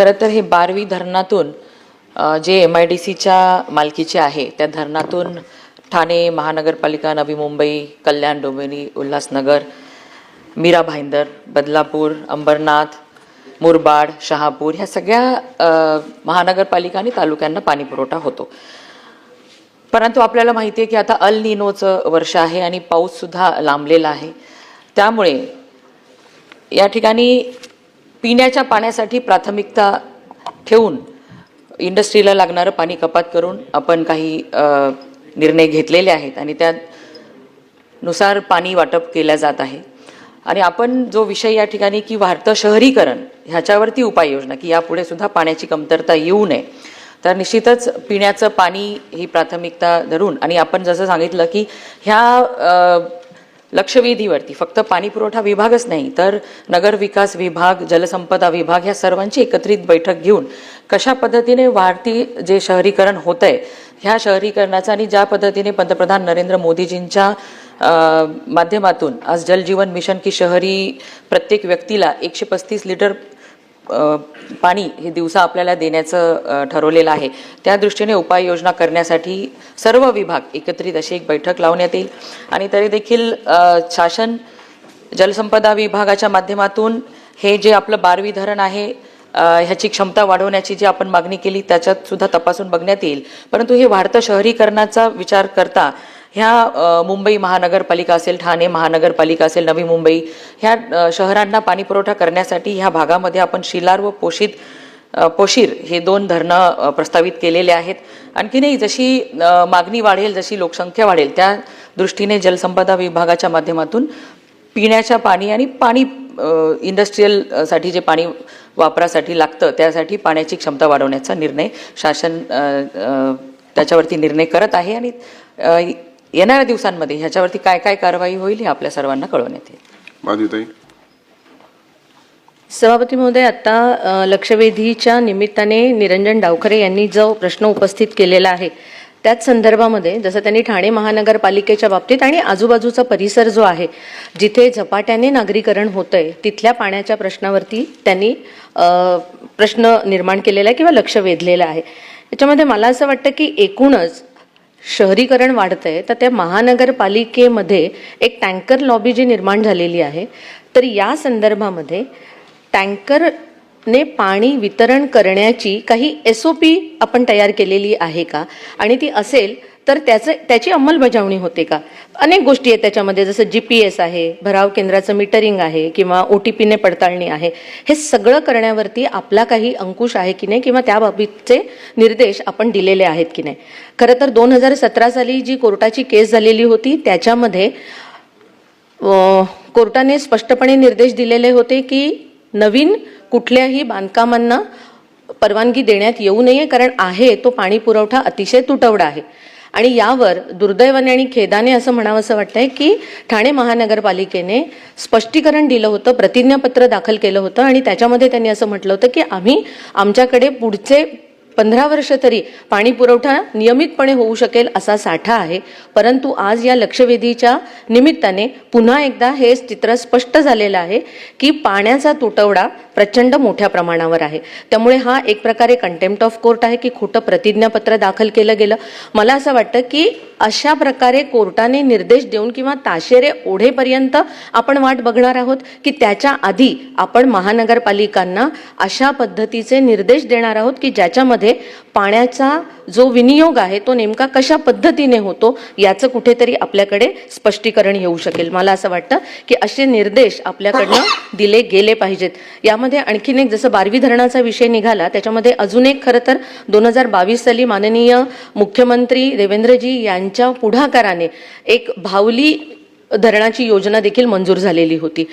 खरं तर हे बारवी धरणातून जे MIDCच्या मालकीचे आहे त्या धरणातून ठाणे महानगरपालिका, नवी मुंबई, कल्याण, डोंबिवली, उल्हासनगर, मीरा भाईंदर, बदलापूर, अंबरनाथ, मुरबाड, शहापूर ह्या सगळ्या महानगरपालिका आणि तालुक्यांना पाणी पुरवठा होतो. परंतु आपल्याला माहिती आहे की आता अल निनोचं वर्ष आहे आणि पाऊससुद्धा लांबलेला आहे. त्यामुळे या ठिकाणी पिण्याच्या पाण्यासाठी प्राथमिकता ठेवून इंडस्ट्रीला लागणारं पाणी कपात करून आपण काही निर्णय घेतलेले आहेत आणि त्यानुसार पाणी वाटप केलं जात आहे. आणि आपण जो विषय या ठिकाणी की वाढतं शहरीकरण ह्याच्यावरती उपाययोजना की यापुढे सुद्धा पाण्याची कमतरता येऊ नये, तर निश्चितच पिण्याचं पाणी ही प्राथमिकता धरून आणि आपण जसं सांगितलं की ह्या लक्षवेधीवरती फक्त पाणी पुरवठा विभागच नाही तर नगर विकास विभाग, जलसंपदा विभाग ह्या सर्वांची एकत्रित बैठक घेऊन कशा पद्धतीने वाढती जे शहरीकरण होत आहे ह्या शहरीकरणाचा आणि ज्या पद्धतीने पंतप्रधान नरेंद्र मोदीजींच्या माध्यमातून आज जल जीवन मिशन की शहरी प्रत्येक व्यक्तीला 135 लिटर पाणी हे दिवसा आपल्याला देण्याचं ठरवलेलं आहे. त्या दृष्टीने उपाययोजना करण्यासाठी सर्व विभाग एकत्रित अशी एक बैठक लावण्यात येईल. आणि तरी देखील शासन जलसंपदा विभागाच्या माध्यमातून हे जे आपलं बारवी धरण आहे ह्याची क्षमता वाढवण्याची जी आपण मागणी केली त्याच्यात सुद्धा तपासून बघण्यात येईल. परंतु हे वाढतं शहरीकरणाचा विचार करता ह्या मुंबई महानगरपालिका असेल, ठाणे महानगरपालिका असेल, नवी मुंबई ह्या शहरांना पाणी पुरवठा करण्यासाठी ह्या भागामध्ये आपण शिलार व पोशीर हे 2 धरणं प्रस्तावित केलेले आहेत. आणखीनही जशी मागणी वाढेल, जशी लोकसंख्या वाढेल त्या दृष्टीने जलसंपदा विभागाच्या माध्यमातून पिण्याच्या पाणी आणि पाणी इंडस्ट्रीयलसाठी जे पाणी वापरासाठी लागतं त्यासाठी पाण्याची क्षमता वाढवण्याचा निर्णय शासन त्याच्यावरती निर्णय करत आहे. आणि येणाऱ्या दिवसांमध्ये ह्याच्यावरती काय काय कारवाई होईल हे आपल्या सर्वांना कळवण्यात येईल. सभापती महोदय, आता लक्षवेधीच्या निमित्ताने निरंजन डावखरे यांनी जो प्रश्न उपस्थित केलेला आहे त्याच संदर्भामध्ये जसं त्यांनी ठाणे महानगरपालिकेच्या बाबतीत आणि आजूबाजूचा परिसर जो आहे जिथे झपाट्याने नागरीकरण होतंय तिथल्या पाण्याच्या प्रश्नावरती त्यांनी प्रश्न निर्माण केलेला आहे किंवा लक्ष वेधलेलं आहे. याच्यामध्ये मला असं वाटतं की एकूणच शहरीकरण वाढतंय तर त्या महानगरपालिकेमध्ये एक टँकर लॉबी जी निर्माण झालेली आहे तर या संदर्भामध्ये टँकरने पाणी वितरण करण्याची काही SOP आपण तयार केलेली आहे का आणि ती असेल तर त्याची अंमलबजावणी होते का? अनेक गोष्टी आहेत त्याच्यामध्ये, जसं GPS आहे, भराव केंद्राचं मीटरिंग आहे किंवा OTPने पडताळणी आहे. हे सगळं करण्यावरती आपला काही अंकुश आहे की नाही किंवा त्याबाबतचे निर्देश आपण दिलेले आहेत की नाही. खरं तर 2017 साली जी कोर्टाची केस झालेली होती त्याच्यामध्ये कोर्टाने स्पष्टपणे निर्देश दिलेले होते की नवीन कुठल्याही बांधकामांना परवानगी देण्यात येऊ नये कारण आहे तो पाणी पुरवठा अतिशय तुटवडा आहे. आणि यावर दुर्दैवाने आणि खेदाने असं म्हणावंसं वाटतंय की ठाणे महानगरपालिकेने स्पष्टीकरण दिलं होतं, प्रतिज्ञापत्र दाखल केलं होतं आणि त्याच्यामध्ये त्यांनी असं म्हटलं होतं की आम्ही आमच्याकडे पुढचे 15 वर्ष तरी पाणी पुरवठा नियमितपणे होऊ शकेल असा साठा आहे. परंतु आज या लक्षवेधीच्या निमित्ताने पुन्हा एकदा हे चित्र स्पष्ट झालेलं आहे की पाण्याचा तुटवडा प्रचंड मोठ्या प्रमाणावर आहे. त्यामुळे हा एक प्रकारे कंटेम्प्ट ऑफ कोर्ट आहे की खोटं प्रतिज्ञापत्र दाखल केलं गेलं. मला असं वाटतं की अशा प्रकारे कोर्टाने निर्देश देऊन किंवा ताशेरे ओढेपर्यंत आपण वाट बघणार आहोत की त्याच्या आधी आपण महानगरपालिकांना अशा पद्धतीचे निर्देश देणार आहोत की ज्याच्यामध्ये पाण्याचा जो विनियोग आहे तो नेमका कशा पद्धतीने होतो याचं कुठेतरी आपल्याकडे स्पष्टीकरण येऊ शकेल. मला असं वाटतं की असे निर्देश आपल्याकडनं दिले गेले पाहिजेत. यामध्ये आणखीन एक, जसं बारवी धरणाचा विषय निघाला त्याच्यामध्ये अजून एक खरं तर 2022 साली माननीय मुख्यमंत्री देवेंद्रजी यांच्या पुढाकाराने एक भावली धरणाची योजना देखील मंजूर झालेली होती.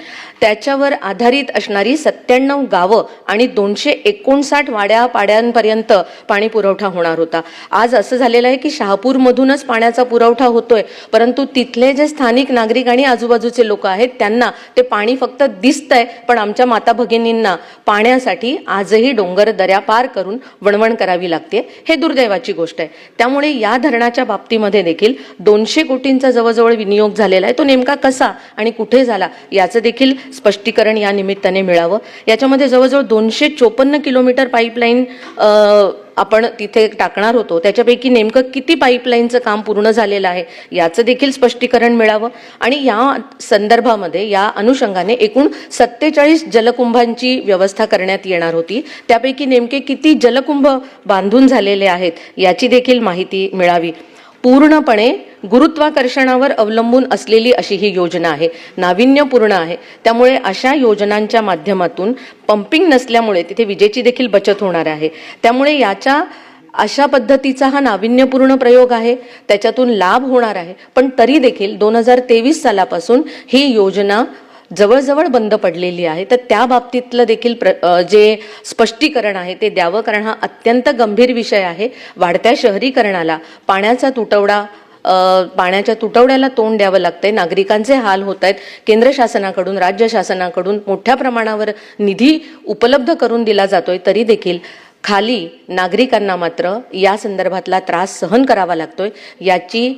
त्याच्यावर आधारित असणारी 97 गावं आणि 259 वाड्यापाड्यांपर्यंत पाणी पुरवठा होणार होता. आज असं झालेलं आहे की शहापूरमधूनच पाण्याचा पुरवठा होतोय परंतु तिथले जे स्थानिक नागरिक आणि आजूबाजूचे लोक आहेत त्यांना ते पाणी फक्त दिसतंय पण आमच्या माता भगिनींना पाण्यासाठी आजही डोंगर दऱ्या पार करून वणवण करावी लागते. हे दुर्दैवाची गोष्ट आहे. त्यामुळे या धरणाच्या बाबतीमध्ये देखील 200 कोटींचा जवळजवळ विनियोग झालेला आहे. तो नेमका कसा आणि कुठे झाला याचं देखील स्पष्टीकरण या निमित्ताने मिळावं. याच्यामध्ये जवळजवळ 254 किलोमीटर पाईपलाईन आपण तिथे टाकणार होतो, त्याच्यापैकी नेमकं किती पाईपलाईनचं काम पूर्ण झालेलं आहे याचं देखील स्पष्टीकरण मिळावं. आणि या संदर्भामध्ये या अनुषंगाने एकूण 47 जलकुंभांची व्यवस्था करण्यात येणार होती. त्यापैकी नेमके किती जलकुंभ बांधून झालेले आहेत याची देखील माहिती मिळावी. पूर्णपणे गुरुत्वाकर्षणावर अवलंबून असलेली अशी ही योजना आहे, नाविन्यपूर्ण आहे. त्यामुळे अशा योजनांच्या माध्यमातून पंपिंग नसल्यामुळे तिथे विजेची देखील बचत होणार आहे. त्यामुळे याच्या अशा पद्धतीचा हा नाविन्यपूर्ण प्रयोग आहे, त्याच्यातून लाभ होणार आहे. पण तरी देखील 2023 सालापासून ही योजना जवळजवळ बंद पडलेली आहे. तर त्या बाबतीतलं देखील जे स्पष्टीकरण आहे ते द्यावं, कारण हा अत्यंत गंभीर विषय आहे. वाढत्या शहरीकरणाला पाण्याच्या तुटवड्याला तोंड द्यावं लागतंय, नागरिकांचे हाल होत आहेत. केंद्र शासनाकडून, राज्य शासनाकडून मोठ्या प्रमाणावर निधी उपलब्ध करून दिला जातोय, तरी देखील खाली नागरिकांना मात्र या संदर्भातला त्रास सहन करावा लागतोय. याची